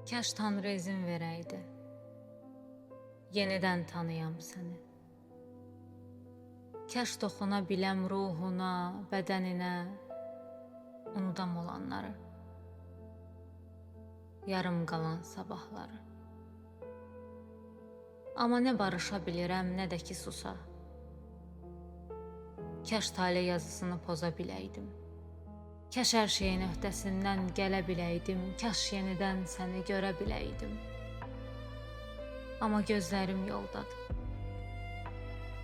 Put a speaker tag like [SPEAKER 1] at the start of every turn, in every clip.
[SPEAKER 1] Kaş Tanrı izin verəydi, yenidən tanıyam səni. Kaş toxuna biləm ruhuna, bədəninə, unudam olanları, yarım qalan sabahları. Amma nə barışa bilirəm, nə də ki susa. Kaş tale yazısını poza biləydim. Kaş hər şeyin öhdəsindən gələ biləydim, kaş yenidən səni görə biləydim. Amma gözlərim yoldadır,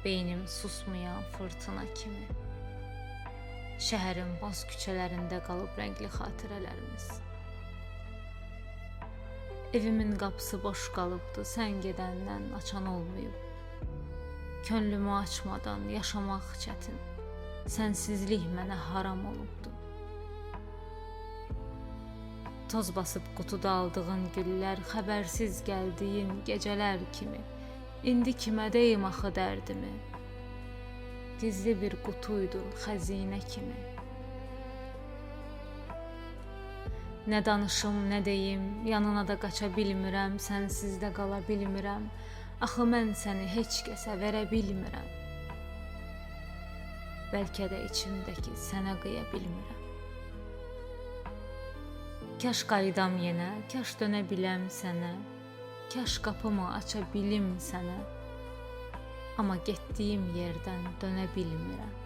[SPEAKER 1] beynim susmayan fırtına kimi. Şəhərin boz küçələrində qalıb rəngli xatirələrimiz. Evimin qapısı boş qalıbdı, sən gedəndən açan olmayıb. Könlümü açmadan yaşamaq çətin, sənsizlik mənə haram olubdu. Toz basıb qutuda aldığın güllər, xəbərsiz gəldiyin gecələr kimi. İndi kimə deyim axı dərdimi? Gizli bir qutuydun xəzinə kimi. Nə danışım, nə deyim, yanına da qaça bilmirəm, sənsiz də qala bilmirəm. Axı mən səni heç kəsə verə bilmirəm. Bəlkə də içimdəki sənə qıya bilmirəm. Kaş qaydam yenə, kaş dönə biləm sənə, kaş qapımı aça bilim sənə. Amma getdiyim yerdən dönə bilmirəm.